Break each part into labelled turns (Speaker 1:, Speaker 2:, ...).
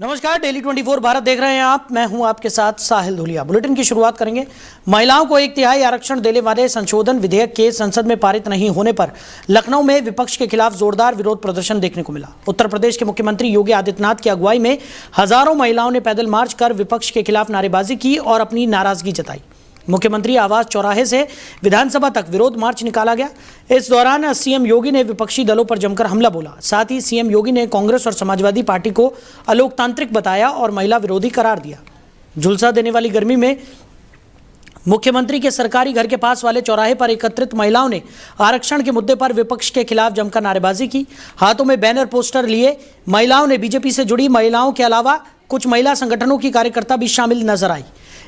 Speaker 1: नमस्कार, डेली 24 भारत देख रहे हैं आप। मैं हूं आपके साथ साहिल धुलिया। बुलेटिन की शुरुआत करेंगे। महिलाओं को 1/3 आरक्षण देने वाले संशोधन विधेयक के संसद में पारित नहीं होने पर लखनऊ में विपक्ष के खिलाफ जोरदार विरोध प्रदर्शन देखने को मिला। उत्तर प्रदेश के मुख्यमंत्री योगी आदित्यनाथ की अगुवाई में हजारों महिलाओं ने पैदल मार्च कर विपक्ष के खिलाफ नारेबाजी की और अपनी नाराजगी जताई। मुख्यमंत्री आवास चौराहे से विधानसभा तक विरोध मार्च निकाला गया। इस दौरान सीएम योगी ने विपक्षी दलों पर जमकर हमला बोला। साथ ही सीएम योगी ने कांग्रेस और समाजवादी पार्टी को अलोकतांत्रिक बताया और महिला विरोधी करार दिया। झुलसा देने वाली गर्मी में मुख्यमंत्री के सरकारी घर के पास वाले चौराहे पर एकत्रित महिलाओं ने आरक्षण के मुद्दे पर विपक्ष के खिलाफ जमकर नारेबाजी की। हाथों में बैनर पोस्टर लिए महिलाओं ने बीजेपी से जुड़ी महिलाओं के अलावा कुछ महिला संगठनों की कार्यकर्ता भी शामिल नजर आई।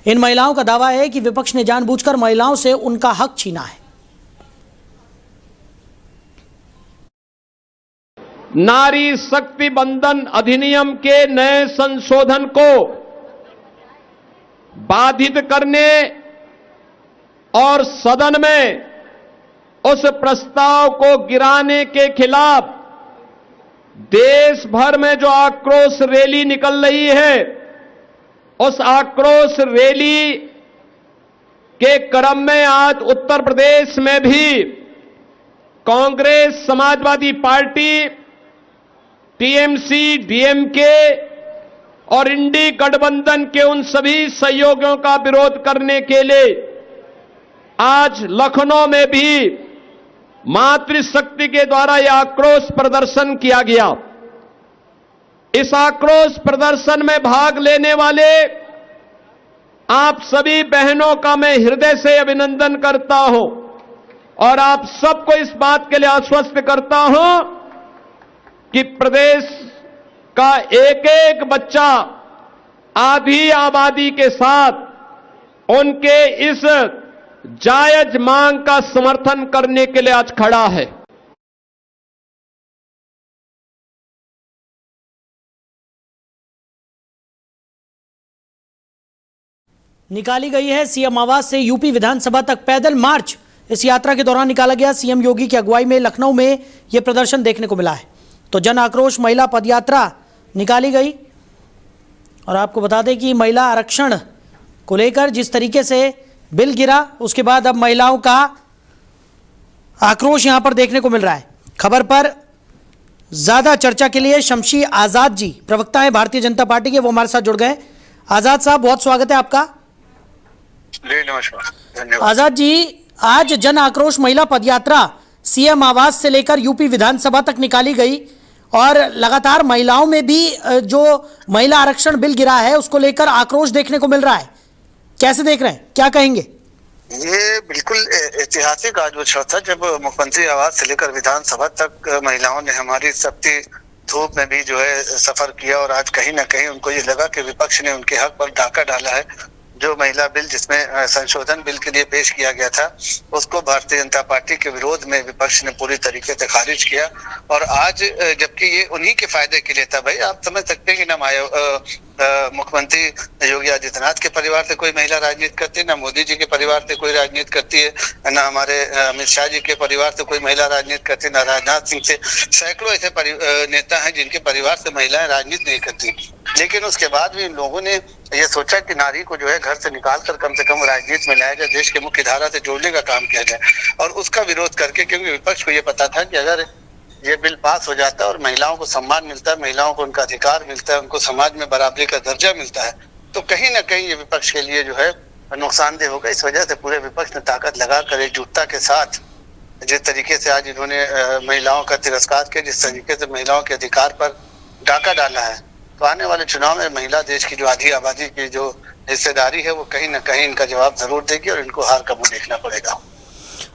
Speaker 1: इन महिलाओं का दावा है कि विपक्ष ने जानबूझकर महिलाओं से उनका हक छीना है।
Speaker 2: नारी शक्ति बंधन अधिनियम के नए संशोधन को बाधित करने और सदन में उस प्रस्ताव को गिराने के खिलाफ देश भर में जो आक्रोश रैली निकल रही है, उस आक्रोश रैली के क्रम में आज उत्तर प्रदेश में भी Congress, Samajwadi party, TMC, DMK और इंडी गठबंधन के उन सभी सहयोगियों का विरोध करने के लिए आज लखनऊ में भी मातृशक्ति के द्वारा यह आक्रोश प्रदर्शन किया गया। इस आक्रोश प्रदर्शन में भाग लेने वाले आप सभी बहनों का मैं हृदय से अभिनंदन करता हूं और आप सबको इस बात के लिए आश्वस्त करता हूं कि प्रदेश का एक एक बच्चा आधी आबादी के साथ उनके इस जायज मांग का समर्थन करने के लिए आज खड़ा है।
Speaker 1: निकाली गई है सीएम आवास से यूपी विधानसभा तक पैदल मार्च। इस यात्रा के दौरान निकाला गया सीएम योगी की अगुवाई में लखनऊ में यह प्रदर्शन देखने को मिला है। तो जन आक्रोश महिला पदयात्रा निकाली गई और आपको बता दें कि महिला आरक्षण को लेकर जिस तरीके से बिल गिरा, उसके बाद अब महिलाओं का आक्रोश यहां पर देखने को मिल रहा है। खबर पर ज्यादा चर्चा के लिए शमशी आजाद जी, प्रवक्ता है भारतीय जनता पार्टी के, वो हमारे साथ जुड़ गए। आजाद साहब, बहुत स्वागत है आपका।
Speaker 3: जी नमस्कार, धन्यवाद।
Speaker 1: आजाद जी, आज जन आक्रोश महिला पदयात्रा सीएम आवास से लेकर यूपी विधानसभा तक निकाली गई और लगातार महिलाओं में भी जो महिला आरक्षण बिल गिरा है उसको लेकर आक्रोश देखने को मिल रहा है। कैसे देख रहे हैं, क्या कहेंगे?
Speaker 3: ये बिल्कुल ऐतिहासिक आज वो क्षण था जब मुख्यमंत्री आवास से लेकर विधानसभा तक महिलाओं ने हमारी सख्ती धूप में भी जो है सफर किया और आज कहीं ना कहीं उनको ये लगा कि विपक्ष ने उनके हक पर डाका डाला है। जो महिला बिल जिसमें संशोधन बिल के लिए पेश किया गया था उसको भारतीय जनता पार्टी के विरोध में विपक्ष ने पूरी तरीके से खारिज किया और आज जबकि ये उन्हीं के फायदे के लिए था। भाई आप समझ सकते हैं कि ना मुख्यमंत्री योगी आदित्यनाथ के परिवार से कोई महिला राजनीति करती है, ना मोदी जी के परिवार से कोई राजनीति करती है, ना हमारे अमित शाह जी के परिवार से कोई महिला राजनीति करती है, ना राजनाथ सिंह से। सैकड़ों ऐसे नेता हैं जिनके परिवार से महिलाएं राजनीति नहीं करती। लेकिन उसके बाद भी इन लोगों ने ये सोचा कि नारी को जो है घर से निकाल कर कम से कम राजनीति में लाया जाए, देश के मुख्य धारा से जोड़ने का काम किया जाए और उसका विरोध करके, क्योंकि विपक्ष को ये पता था कि अगर ये बिल पास हो जाता है और महिलाओं को सम्मान मिलता है, महिलाओं को उनका अधिकार मिलता है, उनको समाज में बराबरी का दर्जा मिलता है, तो कहीं ना कहीं ये विपक्ष के लिए जो है नुकसानदेह होगा। इस वजह से पूरे विपक्ष ने ताकत लगाकर एकजुटता के साथ जिस तरीके से आज इन्होंने महिलाओं का तिरस्कार किया, जिस तरीके से महिलाओं के अधिकार पर डाका डाला है, तो आने वाले चुनाव में महिला देश की जो आधी आबादी की जो हिस्सेदारी है वो कहीं ना कहीं इनका जवाब जरूर देगी और इनको हार का मुंह देखना पड़ेगा।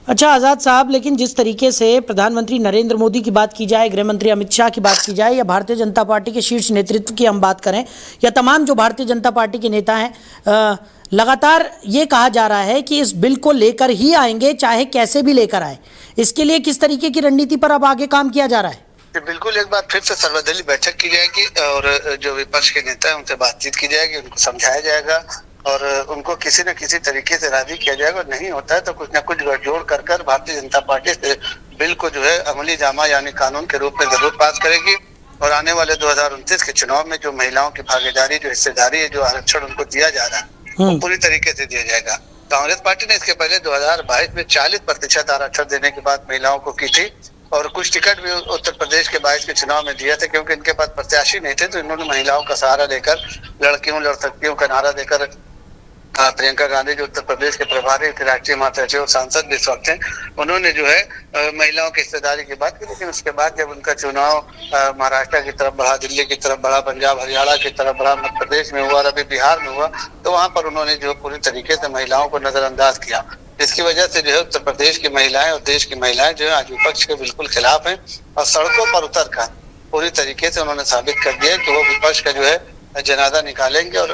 Speaker 1: अच्छा आज़ाद साहब, लेकिन जिस तरीके से प्रधानमंत्री नरेंद्र मोदी की बात की जाए, गृह मंत्री अमित शाह की बात की जाए या भारतीय जनता पार्टी के शीर्ष नेतृत्व की हम बात करें या तमाम जो भारतीय जनता पार्टी के नेता हैं, लगातार ये कहा जा रहा है कि इस बिल को लेकर ही आएंगे, चाहे कैसे भी लेकर आए। इसके लिए किस तरीके की रणनीति पर अब आगे काम किया जा रहा है?
Speaker 3: बिल्कुल, एक बार फिर से सर्वदलीय बैठक की जाएगी और जो विपक्ष के नेता है उनसे बातचीत की जाएगी, उनको समझाया जाएगा और उनको किसी न किसी तरीके से राजी किया जाएगा। नहीं होता है तो कुछ न कुछ गठजोड़ कर भारतीय जनता पार्टी से बिल को जो है अमली जामा यानी कानून के रूप में जरूर पास करेगी और आने वाले 2029 के चुनाव में जो महिलाओं की भागीदारी, जो हिस्सेदारी है, जो आरक्षण उनको दिया जा रहा है वो पूरी तरीके से दिया जाएगा। कांग्रेस पार्टी ने इसके पहले 2022 में 40% आरक्षण देने की बात महिलाओं को की थी और कुछ टिकट भी उत्तर प्रदेश के 22 के चुनाव में दिया था, क्योंकि इनके पास प्रत्याशी नहीं थे तो इन्होंने महिलाओं का सहारा लेकर लड़कियों लड़ सकती हूं का नारा देकर प्रियंका गांधी जो उत्तर प्रदेश के प्रभारी राष्ट्रीय महासचिव और सांसद भी इस वक्त हैं, उन्होंने जो है महिलाओं की हिस्सेदारी की बात की। लेकिन उसके बाद जब उनका चुनाव महाराष्ट्र की तरफ बढ़ा, दिल्ली की तरफ बढ़ा, पंजाब हरियाणा की तरफ बढ़ा, मध्य प्रदेश में हुआ और अभी बिहार में हुआ, तो वहां पर उन्होंने जो पूरी तरीके से महिलाओं को नजरअंदाज किया। इसकी वजह से जो है उत्तर प्रदेश की महिलाएं और देश की महिलाएं जो है आज विपक्ष के बिल्कुल खिलाफ हैं और सड़कों पर उतर कर पूरी तरीके से उन्होंने साबित कर दिया कि वो विपक्ष का जो है जनाजा निकालेंगे। और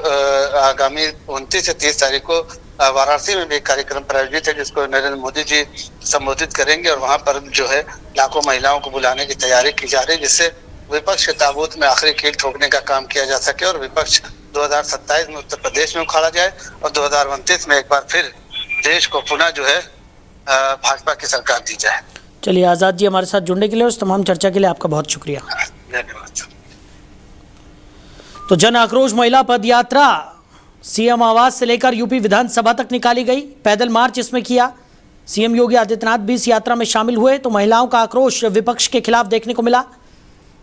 Speaker 3: आगामी 29 से 30 तारीख को वाराणसी में भी एक कार्यक्रम प्रायोजित है जिसको नरेंद्र मोदी जी संबोधित करेंगे और वहां पर जो है लाखों महिलाओं को बुलाने की तैयारी की जा रही है, जिससे विपक्ष के ताबूत में आखिरी कील ठोकने का काम किया जा सके और विपक्ष 2027 में उत्तर प्रदेश में उखाड़ा जाए और 2029 में एक बार फिर देश को पुनः जो है भाजपा की सरकार दी जाए।
Speaker 1: चलिए, आज़ाद जी हमारे साथ जुड़ने के लिए, उस तमाम चर्चा के लिए आपका बहुत शुक्रिया।
Speaker 3: धन्यवाद।
Speaker 1: तो जन आक्रोश महिला पद यात्रा सीएम आवास से लेकर यूपी विधानसभा तक निकाली गई। पैदल मार्च इसमें किया। सीएम योगी आदित्यनाथ भी इस यात्रा में शामिल हुए। तो महिलाओं का आक्रोश विपक्ष के खिलाफ देखने को मिला,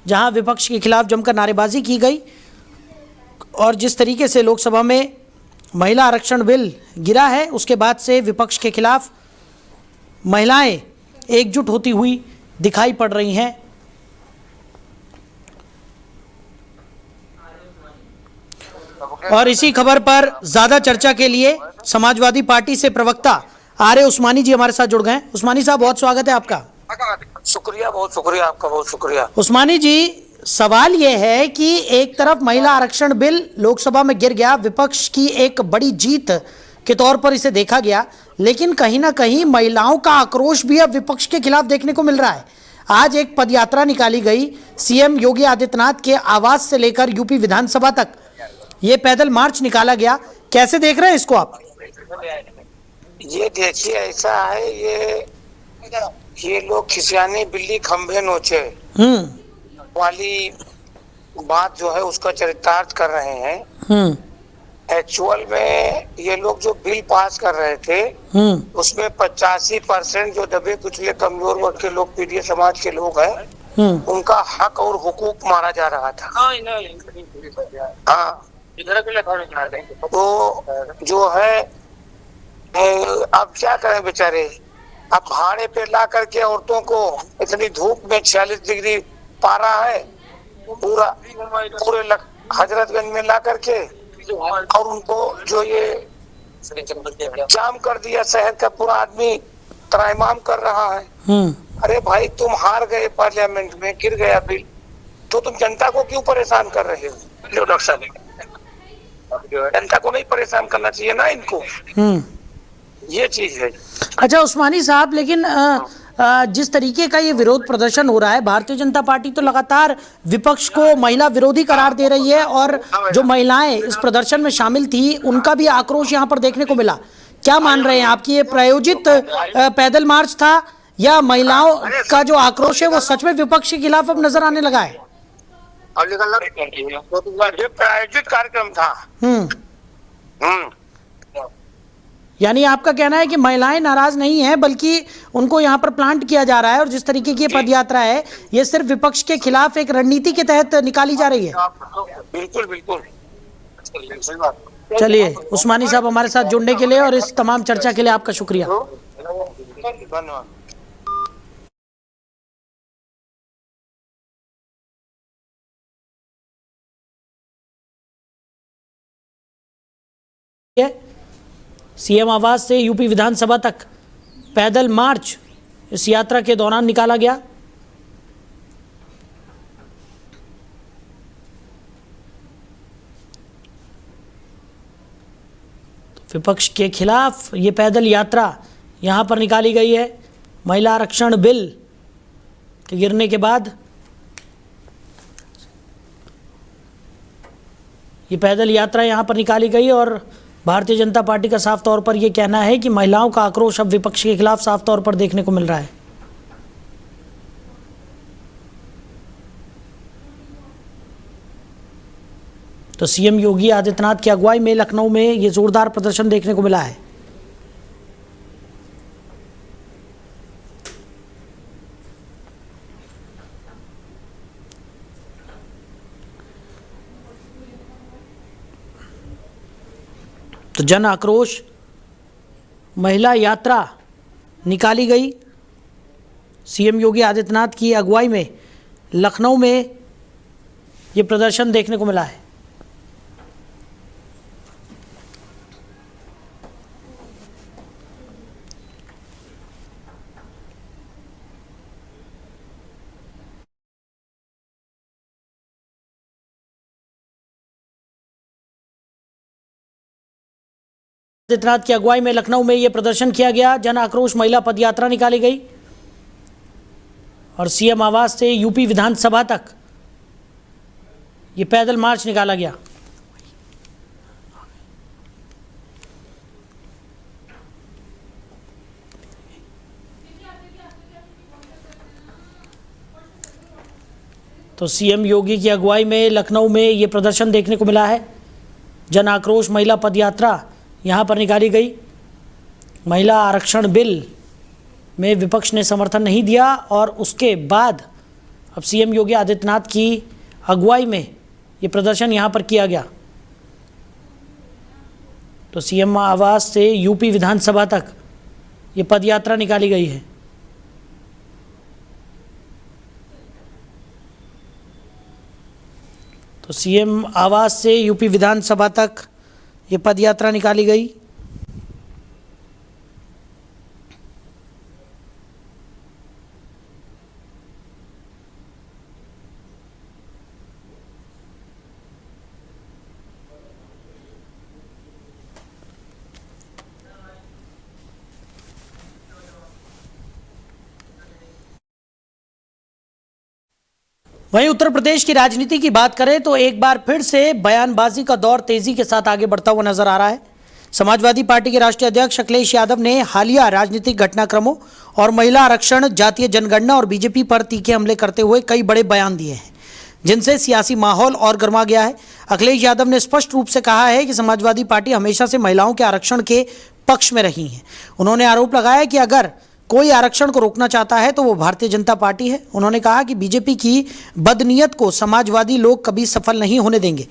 Speaker 1: जहां विपक्ष के खिलाफ जमकर नारेबाजी की गई और जिस तरीके से लोकसभा में महिला आरक्षण बिल गिरा है उसके बाद से विपक्ष के खिलाफ महिलाएं एकजुट होती हुई दिखाई पड़ रही हैं। और इसी खबर पर ज्यादा चर्चा के लिए समाजवादी पार्टी से प्रवक्ता आर्य उस्मानी जी हमारे साथ जुड़ गए। उस्मानी साहब, बहुत स्वागत है आपका।
Speaker 4: शुक्रिया, बहुत शुक्रिया आपका, बहुत शुक्रिया।
Speaker 1: उस्मानी जी, सवाल यह है कि एक तरफ महिला आरक्षण बिल लोकसभा में गिर गया, विपक्ष की एक बड़ी जीत के तौर पर इसे देखा गया, लेकिन कहीं ना कहीं महिलाओं का आक्रोश भी अब विपक्ष के खिलाफ देखने को मिल रहा है। आज एक पदयात्रा निकाली गई, सीएम योगी आदित्यनाथ के आवास से लेकर यूपी विधानसभा तक ये पैदल मार्च निकाला गया। कैसे देख रहे हैं इसको आप?
Speaker 4: ये देखिए, ऐसा है, ये लोग खिसियानी बिल्ली खंभे नोचे वाली बात जो है उसका चरितार्थ कर रहे हैं। एक्चुअल में ये लोग जो बिल पास कर रहे थे उसमें 85% जो दबे कुचले कमजोर वर्ग के लोग, पीड़ित समाज के लोग हैं, उनका हक और हुकूक मारा जा रहा था। हाँ, तो जो है अब क्या करें बेचारे, अब भाड़े पे ला करके औरतों को इतनी धूप में 46 डिग्री पारा है, पूरे हजरतगंज में ला करके और उनको जो ये जाम कर दिया, शहर का पूरा आदमी त्राइमाम कर रहा है। अरे भाई, तुम हार गए पार्लियामेंट में, गिर गया बिल, तो तुम जनता को क्यों परेशान कर रहे हो? डॉक्टर साहब, जनता को नहीं परेशान करना चाहिए ना इनको, ये चीज है।
Speaker 1: अच्छा उस्मानी साहब, लेकिन जिस तरीके का ये विरोध प्रदर्शन हो रहा है, भारतीय जनता पार्टी तो लगातार विपक्ष को महिला विरोधी करार दे रही है और जो महिलाएं इस प्रदर्शन में शामिल थी उनका भी आक्रोश यहाँ पर देखने को मिला। क्या मान रहे हैं आपकी, ये प्रायोजित पैदल मार्च था या महिलाओं का जो आक्रोश है वो सच में विपक्ष के खिलाफ अब नजर आने लगा है?
Speaker 4: प्रायोजित कार्यक्रम था।
Speaker 1: यानी आपका कहना है कि महिलाएं नाराज नहीं हैं, बल्कि उनको यहाँ पर प्लांट किया जा रहा है और जिस तरीके की पदयात्रा है ये सिर्फ विपक्ष के खिलाफ एक रणनीति के तहत निकाली जा रही है।
Speaker 4: बिल्कुल बिल्कुल।
Speaker 1: चलिए, उस्मानी साहब हमारे साथ जुड़ने के लिए और इस तमाम चर्चा के लिए आपका शुक्रिया।
Speaker 4: धन्यवाद।
Speaker 1: सीएम आवास से यूपी विधानसभा तक पैदल मार्च इस यात्रा के दौरान निकाला गया। विपक्ष के खिलाफ ये पैदल यात्रा यहां पर निकाली गई है। महिला आरक्षण बिल के गिरने के बाद ये पैदल यात्रा यहां पर निकाली गई और भारतीय जनता पार्टी का साफ तौर पर यह कहना है कि महिलाओं का आक्रोश अब विपक्ष के खिलाफ साफ तौर पर देखने को मिल रहा है। तो सीएम योगी आदित्यनाथ की अगुवाई में लखनऊ में ये जोरदार प्रदर्शन देखने को मिला है। तो जन आक्रोश महिला यात्रा निकाली गई। सीएम योगी आदित्यनाथ की अगुवाई में लखनऊ में ये प्रदर्शन देखने को मिला है। आदित्यनाथ की अगुवाई में लखनऊ में यह प्रदर्शन किया गया। जन आक्रोश महिला पदयात्रा निकाली गई और सीएम आवास से यूपी विधानसभा तक ये पैदल मार्च निकाला गया। तो सीएम योगी की अगुवाई में लखनऊ में ये प्रदर्शन देखने को मिला है। जन आक्रोश महिला पदयात्रा यहाँ पर निकाली गई। महिला आरक्षण बिल में विपक्ष ने समर्थन नहीं दिया और उसके बाद अब सीएम योगी आदित्यनाथ की अगुवाई में ये प्रदर्शन यहाँ पर किया गया। तो सीएम आवास से यूपी विधानसभा तक ये पदयात्रा निकाली गई है। तो सीएम आवास से यूपी विधानसभा तक ये पदयात्रा निकाली गई। वहीं उत्तर प्रदेश की राजनीति की बात करें तो एक बार फिर से बयानबाजी का दौर तेजी के साथ आगे बढ़ता हुआ नजर आ रहा है। समाजवादी पार्टी के राष्ट्रीय अध्यक्ष अखिलेश यादव ने हालिया राजनीतिक घटनाक्रमों और महिला आरक्षण, जातीय जनगणना और बीजेपी पर तीखे हमले करते हुए कई बड़े बयान दिए हैं, जिनसे सियासी माहौल और गर्मा गया है। अखिलेश यादव ने स्पष्ट रूप से कहा है कि समाजवादी पार्टी हमेशा से महिलाओं के आरक्षण के पक्ष में रही है। उन्होंने आरोप लगाया कि अगर कोई आरक्षण को रोकना चाहता है तो वो भारतीय जनता पार्टी है। उन्होंने कहा कि बीजेपी की बदनीयत को समाजवादी लोग कभी सफल नहीं होने देंगे।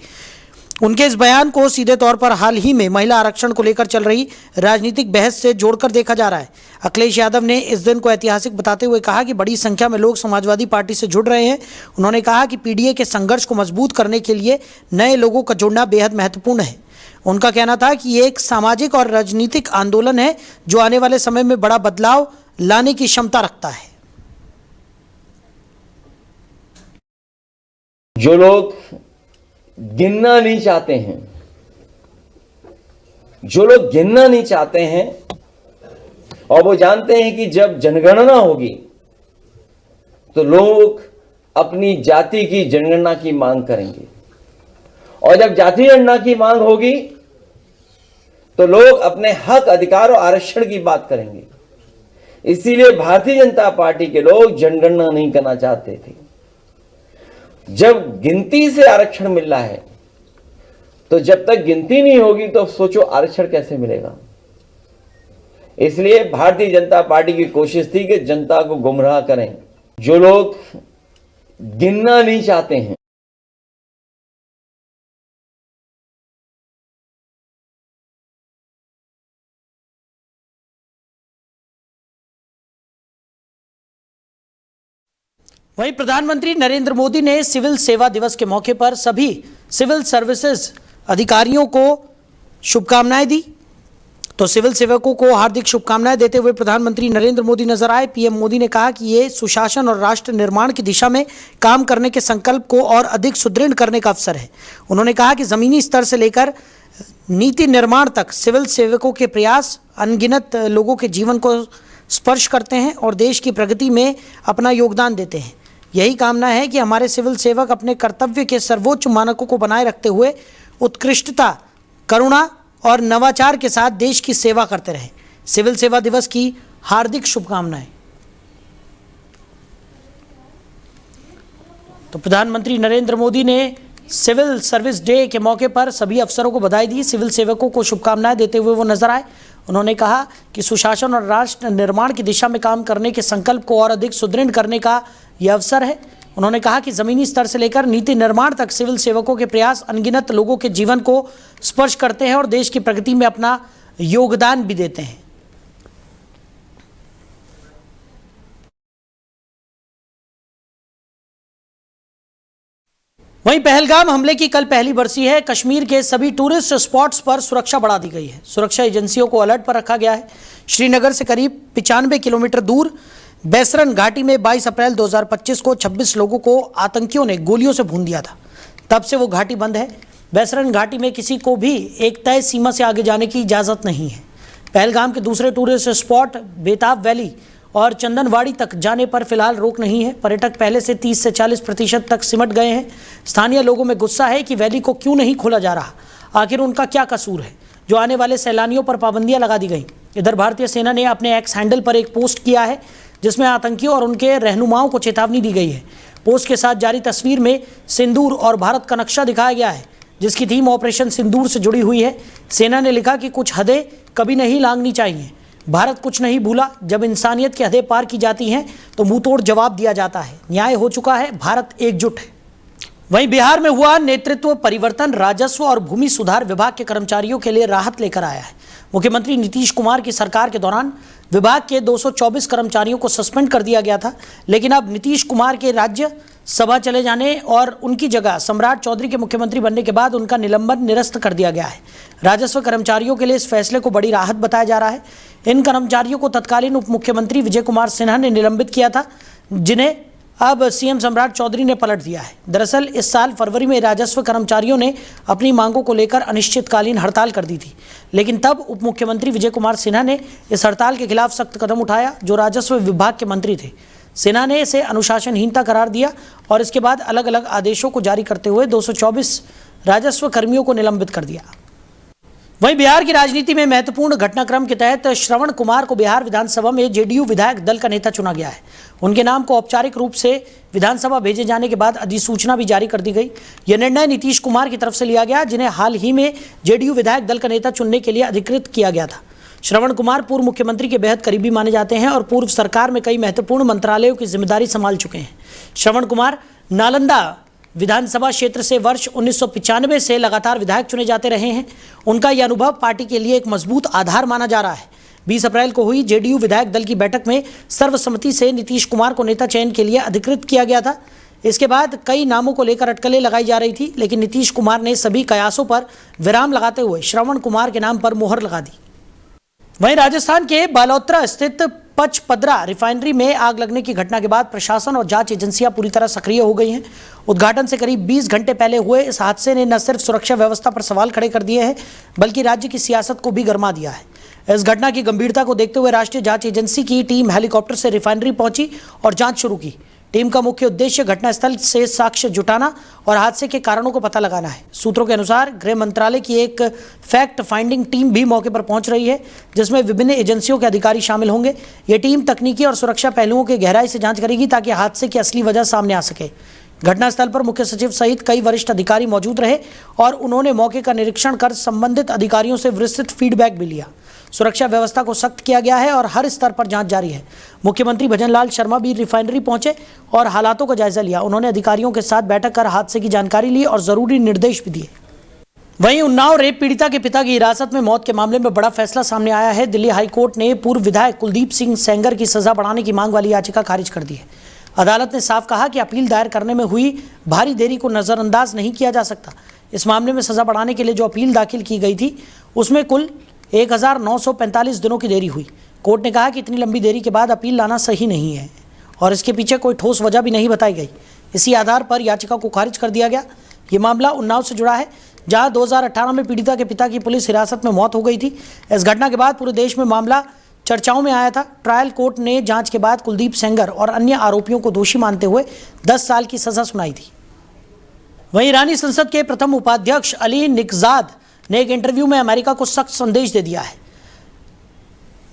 Speaker 1: उनके इस बयान को सीधे तौर पर हाल ही में महिला आरक्षण को लेकर चल रही राजनीतिक बहस से जोड़कर देखा जा रहा है। अखिलेश यादव ने इस दिन को ऐतिहासिक बताते हुए कहा कि बड़ी संख्या में लोग समाजवादी पार्टी से जुड़ रहे हैं। उन्होंने कहा कि पीडीए के संघर्ष को मजबूत करने के लिए नए लोगों का जुड़ना बेहद महत्वपूर्ण है। उनका कहना था कि ये एक सामाजिक और राजनीतिक आंदोलन है जो आने वाले समय में बड़ा बदलाव लाने की क्षमता रखता है।
Speaker 5: जो लोग गिनना नहीं चाहते हैं, और वो जानते हैं कि जब जनगणना होगी तो लोग अपनी जाति की जनगणना की मांग करेंगे, और जब जाति जनगणना की मांग होगी तो लोग अपने हक, अधिकार और आरक्षण की बात करेंगे। इसीलिए भारतीय जनता पार्टी के लोग जनगणना नहीं करना चाहते थे। जब गिनती से आरक्षण मिल रहा है तो जब तक गिनती नहीं होगी तो सोचो आरक्षण कैसे मिलेगा। इसलिए भारतीय जनता पार्टी की कोशिश थी कि जनता को गुमराह करें। जो लोग गिनना नहीं चाहते हैं,
Speaker 1: वहीं प्रधानमंत्री नरेंद्र मोदी ने सिविल सेवा दिवस के मौके पर सभी सिविल सर्विसेज अधिकारियों को शुभकामनाएं दी। तो सिविल सेवकों को हार्दिक शुभकामनाएं देते हुए प्रधानमंत्री नरेंद्र मोदी नजर आए। पीएम मोदी ने कहा कि ये सुशासन और राष्ट्र निर्माण की दिशा में काम करने के संकल्प को और अधिक सुदृढ़ करने का अवसर है। उन्होंने कहा कि जमीनी स्तर से लेकर नीति निर्माण तक सिविल सेवकों के प्रयास अनगिनत लोगों के जीवन को स्पर्श करते हैं और देश की प्रगति में अपना योगदान देते हैं। यही कामना है कि हमारे सिविल सेवक अपने कर्तव्य के सर्वोच्च मानकों को बनाए रखते हुए उत्कृष्टता, करुणा और नवाचार के साथ देश की सेवा करते रहें। सिविल सेवा दिवस की हार्दिक शुभकामनाएं। तो प्रधानमंत्री नरेंद्र मोदी ने सिविल सर्विस डे के मौके पर सभी अफसरों को बधाई दी। सिविल सेवकों को शुभकामनाएं देते हुए वो नजर आए। उन्होंने कहा कि सुशासन और राष्ट्र निर्माण की दिशा में काम करने के संकल्प को और अधिक सुदृढ़ करने का यह अवसर है। उन्होंने कहा कि जमीनी स्तर से लेकर नीति निर्माण तक सिविल सेवकों के प्रयास अनगिनत लोगों के जीवन को स्पर्श करते हैं और देश की प्रगति में अपना योगदान भी देते हैं। वहीं पहलगाम हमले की कल पहली बरसी है। कश्मीर के सभी टूरिस्ट स्पॉट्स पर सुरक्षा बढ़ा दी गई है। सुरक्षा एजेंसियों को अलर्ट पर रखा गया है। श्रीनगर से करीब 95 किलोमीटर दूर बैसरन घाटी में 22 अप्रैल 2025 को 26 लोगों को आतंकियों ने गोलियों से भून दिया था। तब से वो घाटी बंद है। बैसरन घाटी में किसी को भी एक तय सीमा से आगे जाने की इजाज़त नहीं है। पहलगाम के दूसरे टूरिस्ट स्पॉट बेताब वैली और चंदनवाड़ी तक जाने पर फिलहाल रोक नहीं है। पर्यटक पहले से 30 से 40% तक सिमट गए हैं। स्थानीय लोगों में गुस्सा है कि वैली को क्यों नहीं खोला जा रहा, आखिर उनका क्या कसूर है जो आने वाले सैलानियों पर पाबंदियां लगा दी गई। इधर भारतीय सेना ने अपने एक्स हैंडल पर एक पोस्ट किया है जिसमें आतंकियों और उनके रहनुमाओं को चेतावनी दी गई है। पोस्ट के साथ जारी तस्वीर में सिंदूर और भारत का नक्शा दिखाया गया है जिसकी थीम ऑपरेशन सिंदूर से जुड़ी हुई है। सेना ने लिखा कि कुछ हदें कभी नहीं लांघनी चाहिए। भारत कुछ नहीं भूला। जब इंसानियत की हदें पार की जाती हैं तो मुंहतोड़ जवाब दिया जाता है। न्याय हो चुका है। भारत एकजुट है। वहीं बिहार में हुआ नेतृत्व परिवर्तन राजस्व और भूमि सुधार विभाग के कर्मचारियों के लिए राहत लेकर आया है। मुख्यमंत्री नीतीश कुमार की सरकार के दौरान विभाग के 224 कर्मचारियों को सस्पेंड कर दिया गया था, लेकिन अब नीतीश कुमार के राज्य सभा चले जाने और उनकी जगह सम्राट चौधरी के मुख्यमंत्री बनने के बाद उनका निलंबन निरस्त कर दिया गया है। राजस्व कर्मचारियों के लिए इस फैसले को बड़ी राहत बताया जा रहा है। इन कर्मचारियों को तत्कालीन उप मुख्यमंत्री विजय कुमार सिन्हा ने निलंबित किया था, जिन्हें अब सीएम सम्राट चौधरी ने पलट दिया है। दरअसल इस साल फरवरी में राजस्व कर्मचारियों ने अपनी मांगों को लेकर अनिश्चितकालीन हड़ताल कर दी थी, लेकिन तब उप मुख्यमंत्री विजय कुमार सिन्हा ने इस हड़ताल के खिलाफ सख्त कदम उठाया। जो राजस्व विभाग के मंत्री थे, सिन्हा ने इसे अनुशासनहीनता करार दिया और इसके बाद अलग अलग आदेशों को जारी करते हुए 224 राजस्व कर्मियों को निलंबित कर दिया। वहीं बिहार की राजनीति में महत्वपूर्ण घटनाक्रम के तहत श्रवण कुमार को बिहार विधानसभा में जेडीयू विधायक दल का नेता चुना गया है। उनके नाम को औपचारिक रूप से विधानसभा भेजे जाने के बाद अधिसूचना भी जारी कर दी गई। यह निर्णय नीतीश कुमार की तरफ से लिया गया, जिन्हें हाल ही में जेडीयू विधायक दल का नेता चुनने के लिए अधिकृत किया गया था। श्रवण कुमार पूर्व मुख्यमंत्री के बेहद करीबी माने जाते हैं और पूर्व सरकार में कई महत्वपूर्ण मंत्रालयों की जिम्मेदारी संभाल चुके हैं। श्रवण कुमार नालंदा विधानसभा क्षेत्र से वर्ष 1995 से लगातार विधायक चुने जाते रहे हैं। उनका यह अनुभव पार्टी के लिए एक मजबूत आधार माना जा रहा है। 20 अप्रैल को हुई जेडीयू विधायक दल की बैठक में सर्वसम्मति से नीतीश कुमार को नेता चयन के लिए अधिकृत किया गया था। इसके बाद कई नामों को लेकर अटकलें लगाई जा रही थी, लेकिन नीतीश कुमार ने सभी कयासों पर विराम लगाते हुए श्रवण कुमार के नाम पर मुहर लगा दी। वहीं राजस्थान के बालोतरा स्थित पचपदरा रिफाइनरी में आग लगने की घटना के बाद प्रशासन और जांच एजेंसियां पूरी तरह सक्रिय हो गई हैं। उद्घाटन से करीब 20 घंटे पहले हुए इस हादसे ने न सिर्फ सुरक्षा व्यवस्था पर सवाल खड़े कर दिए हैं, बल्कि राज्य की सियासत को भी गरमा दिया है। इस घटना की गंभीरता को देखते हुए राष्ट्रीय जांच एजेंसी की टीम हेलीकॉप्टर से रिफाइनरी पहुंची और जांच शुरू की। टीम का मुख्य उद्देश्य घटनास्थल से साक्ष्य जुटाना और हादसे के कारणों को पता लगाना है। सूत्रों के अनुसार गृह मंत्रालय की एक फैक्ट फाइंडिंग टीम भी मौके पर पहुंच रही है, जिसमें विभिन्न एजेंसियों के अधिकारी शामिल होंगे। ये टीम तकनीकी और सुरक्षा पहलुओं की गहराई से जांच करेगी ताकि हादसे की असली वजह सामने आ सके। घटनास्थल पर मुख्य सचिव सहित कई वरिष्ठ अधिकारी मौजूद रहे और उन्होंने मौके का निरीक्षण कर संबंधित अधिकारियों से विस्तृत फीडबैक भी लिया। सुरक्षा व्यवस्था को सख्त किया गया है और हर स्तर पर जांच जारी है। मुख्यमंत्री भजनलाल शर्मा भी रिफाइनरी पहुंचे और हालातों का जायजा लिया। उन्होंने अधिकारियों के साथ बैठक कर हादसे की जानकारी ली और जरूरी निर्देश भी दिए। वहीं उन्नाव रेप पीड़िता के पिता की हिरासत में मौत के मामले में बड़ा फैसला सामने आया है। दिल्ली हाईकोर्ट ने पूर्व विधायक कुलदीप सिंह सेंगर की सजा बढ़ाने की मांग वाली याचिका खारिज कर दी है। अदालत ने साफ कहा कि अपील दायर करने में हुई भारी देरी को नजरअंदाज नहीं किया जा सकता। इस मामले में सजा बढ़ाने के लिए जो अपील दाखिल की गई थी उसमें कुल 1945 दिनों की देरी हुई। कोर्ट ने कहा कि इतनी लंबी देरी के बाद अपील लाना सही नहीं है और इसके पीछे कोई ठोस वजह भी नहीं बताई गई। इसी आधार पर याचिका को खारिज कर दिया गया। ये मामला उन्नाव से जुड़ा है, जहां 2018 में पीड़िता के पिता की पुलिस हिरासत में मौत हो गई थी। इस घटना के बाद पूरे देश में मामला चर्चाओं में आया था। ट्रायल कोर्ट ने जांच के बाद कुलदीप सेंगर और अन्य आरोपियों को दोषी मानते हुए 10 साल की सजा सुनाई थी। वहीं ईरानी संसद के प्रथम उपाध्यक्ष अली निगजाद ने एक इंटरव्यू में अमेरिका को सख्त संदेश दे दिया है।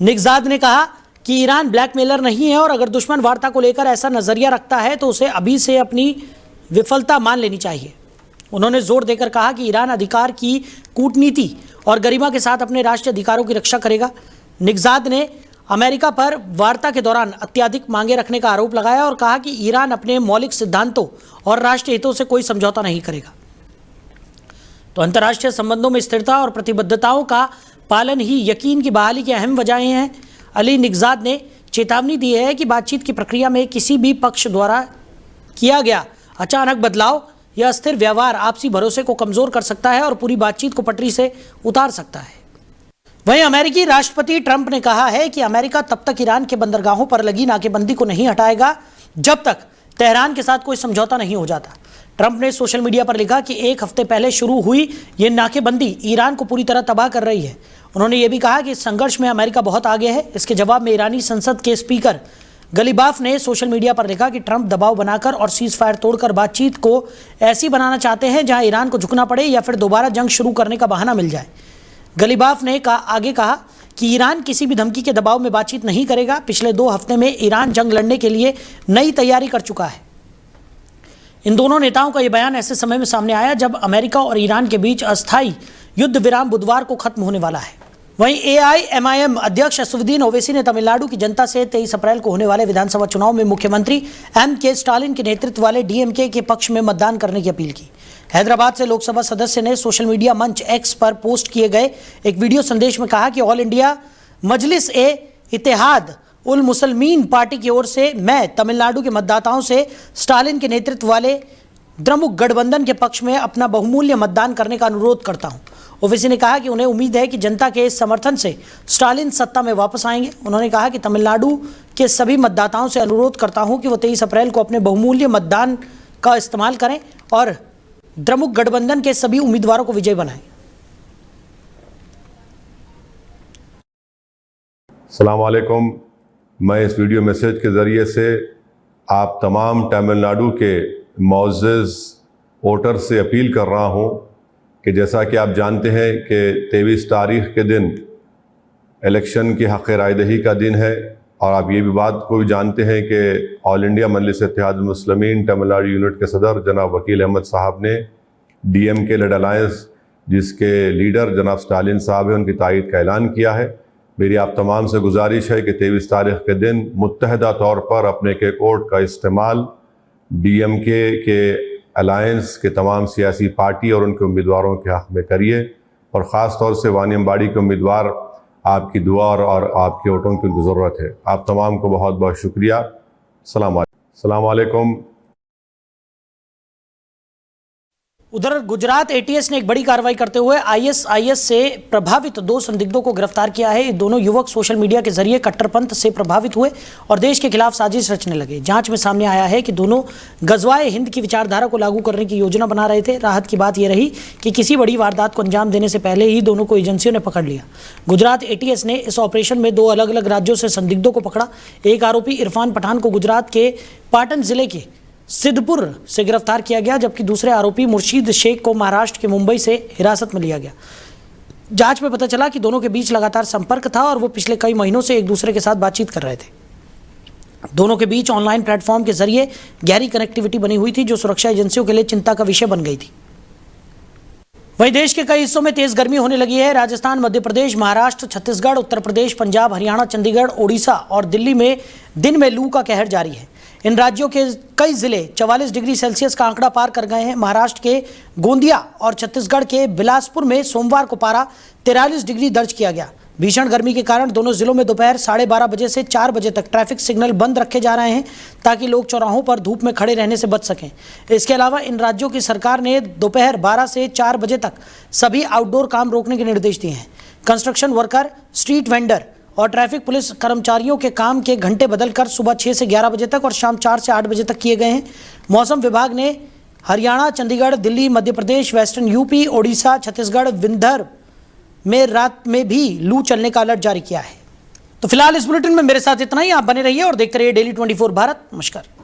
Speaker 1: निगजाद ने कहा कि ईरान ब्लैकमेलर नहीं है और अगर दुश्मन वार्ता को लेकर ऐसा नजरिया रखता है तो उसे अभी से अपनी विफलता मान लेनी चाहिए। उन्होंने जोर देकर कहा कि ईरान अधिकार की कूटनीति और गरिमा के साथ अपने राष्ट्रीय अधिकारों की रक्षा करेगा। निगजाद ने अमेरिका पर वार्ता के दौरान अत्यधिक मांगे रखने का आरोप लगाया और कहा कि ईरान अपने मौलिक सिद्धांतों और राष्ट्रीय हितों से कोई समझौता नहीं करेगा। तो अंतर्राष्ट्रीय संबंधों में स्थिरता और प्रतिबद्धताओं का पालन ही यकीन की बहाली की अहम वजहें हैं। अली निगजाद ने चेतावनी दी है कि बातचीत की प्रक्रिया में किसी भी पक्ष द्वारा किया गया अचानक बदलाव या अस्थिर व्यवहार आपसी भरोसे को कमजोर कर सकता है और पूरी बातचीत को पटरी से उतार सकता है। वहीं अमेरिकी राष्ट्रपति ट्रंप ने कहा है कि अमेरिका तब तक ईरान के बंदरगाहों पर लगी नाकेबंदी को नहीं हटाएगा जब तक तेहरान के साथ कोई समझौता नहीं हो जाता। ट्रंप ने सोशल मीडिया पर लिखा कि एक हफ्ते पहले शुरू हुई ये नाकेबंदी ईरान को पूरी तरह तबाह कर रही है। उन्होंने ये भी कहा कि इस संघर्ष में अमेरिका बहुत आगे है। इसके जवाब में ईरानी संसद के स्पीकर गलीबाफ ने सोशल मीडिया पर लिखा कि ट्रंप दबाव बनाकर और सीज फायर तोड़कर बातचीत को ऐसी बनाना चाहते हैं जहां ईरान को झुकना पड़े या फिर दोबारा जंग शुरू करने का बहाना मिल जाए। गलीबाफ ने आगे कहा कि ईरान किसी भी धमकी के दबाव में बातचीत नहीं करेगा। पिछले 2 हफ्ते में ईरान जंग लड़ने के लिए नई तैयारी कर चुका है। इन दोनों नेताओं का यह बयान ऐसे समय में सामने आया जब अमेरिका और ईरान के बीच अस्थायी युद्ध विराम बुधवार को खत्म होने वाला है। वहीं AIMIM अध्यक्ष असदुद्दीन ओवैसी ने तमिलनाडु की जनता से 23 अप्रैल को होने वाले विधानसभा चुनाव में मुख्यमंत्री M.K. स्टालिन के नेतृत्व वाले DMK के पक्ष में मतदान करने की अपील की। हैदराबाद से लोकसभा सदस्य ने सोशल मीडिया मंच X पर पोस्ट किए गए एक वीडियो संदेश में कहा कि ऑल इंडिया मजलिस ए इत्तेहाद उल मुसलमीन पार्टी की ओर से मैं तमिलनाडु के मतदाताओं से स्टालिन के नेतृत्व वाले द्रमुक गठबंधन के पक्ष में अपना बहुमूल्य मतदान करने का अनुरोध करता हूं। ओवैसी ने कहा कि उन्हें उम्मीद है कि जनता के इस समर्थन से स्टालिन सत्ता में वापस आएंगे। उन्होंने कहा कि तमिलनाडु के सभी मतदाताओं से अनुरोध करता हूं कि वो 23 अप्रैल को अपने बहुमूल्य मतदान का इस्तेमाल करें और द्रमुक गठबंधन के सभी उम्मीदवारों को विजयी बनाएं।
Speaker 6: अस्सलाम वालेकुम। मैं इस वीडियो मैसेज के ज़रिए से आप तमाम तमिलनाडु के मौजूद वोटर से अपील कर रहा हूं कि जैसा कि आप जानते हैं कि 23 तारीख के दिन इलेक्शन की हक़ रायदही का दिन है और आप ये भी बात को भी जानते हैं कि ऑल इंडिया मजलिस इत्तेहाद मुस्लिमीन तमिलनाडु यूनिट के सदर जनाब वकील अहमद साहब ने DMK लेड अलायंस जिसके लीडर जनाब स्टालिन साहब हैं उनकी तायद का ऐलान किया है। मेरी आप तमाम से गुजारिश है कि 23 तारीख के दिन मुत्तहदा तौर पर अपने के वोट का इस्तेमाल DMK के अलायंस के तमाम सियासी पार्टी और उनके उम्मीदवारों के हक़ में करिए और ख़ास तौर से वानियमबाड़ी के उम्मीदवार आपकी दुआ और आपके वोटों की उनको ज़रूरत है। आप तमाम को बहुत बहुत शुक्रिया। अस्सलाम वालेकुम।
Speaker 1: उधर गुजरात ATS ने एक बड़ी कार्रवाई करते हुए ISIS से प्रभावित 2 संदिग्धों को गिरफ्तार किया है। ये दोनों युवक सोशल मीडिया के जरिए कट्टरपंथ से प्रभावित हुए और देश के खिलाफ साजिश रचने लगे। जांच में सामने आया है कि दोनों गजवाए हिंद की विचारधारा को लागू करने की योजना बना रहे थे। राहत की बात यह रही कि किसी बड़ी वारदात को अंजाम देने से पहले ही दोनों को एजेंसियों ने पकड़ लिया। गुजरात ATS ने इस ऑपरेशन में 2 अलग अलग राज्यों से संदिग्धों को पकड़ा। एक आरोपी इरफान पठान को गुजरात के पाटन जिले के सिद्धपुर से गिरफ्तार किया गया, जबकि दूसरे आरोपी मुर्शीद शेख को महाराष्ट्र के मुंबई से हिरासत में लिया गया। जांच में पता चला कि दोनों के बीच लगातार संपर्क था और वो पिछले कई महीनों से एक दूसरे के साथ बातचीत कर रहे थे। दोनों के बीच ऑनलाइन प्लेटफॉर्म के जरिए गहरी कनेक्टिविटी बनी हुई थी, जो सुरक्षा एजेंसियों के लिए चिंता का विषय बन गई थी। वहीं देश के कई हिस्सों में तेज गर्मी होने लगी है। राजस्थान, मध्य प्रदेश, महाराष्ट्र, छत्तीसगढ़, उत्तर प्रदेश, पंजाब, हरियाणा, चंडीगढ़, ओडिशा और दिल्ली में दिन में लू का कहर जारी है। इन राज्यों के कई जिले 44 डिग्री सेल्सियस का आंकड़ा पार कर गए हैं। महाराष्ट्र के गोंदिया और छत्तीसगढ़ के बिलासपुर में सोमवार को पारा 43 डिग्री दर्ज किया गया। भीषण गर्मी के कारण दोनों जिलों में दोपहर 12:30 बजे से 4 बजे तक ट्रैफिक सिग्नल बंद रखे जा रहे हैं ताकि लोग चौराहों पर धूप में खड़े रहने से बच सकें। इसके अलावा इन राज्यों की सरकार ने दोपहर 12 से 4 बजे तक सभी आउटडोर काम रोकने के निर्देश दिए हैं। कंस्ट्रक्शन वर्कर, स्ट्रीट वेंडर और ट्रैफिक पुलिस कर्मचारियों के काम के घंटे बदलकर सुबह 6 से 11 बजे तक और शाम 4 से 8 बजे तक किए गए हैं। मौसम विभाग ने हरियाणा, चंडीगढ़, दिल्ली, मध्य प्रदेश, वेस्टर्न यूपी, ओडिशा, छत्तीसगढ़, विंध्य में रात में भी लू चलने का अलर्ट जारी किया है। तो फिलहाल इस बुलेटिन में मेरे साथ इतना ही। आप बने रहिए और देखते रहिए डेली 24 भारत। नमस्कार।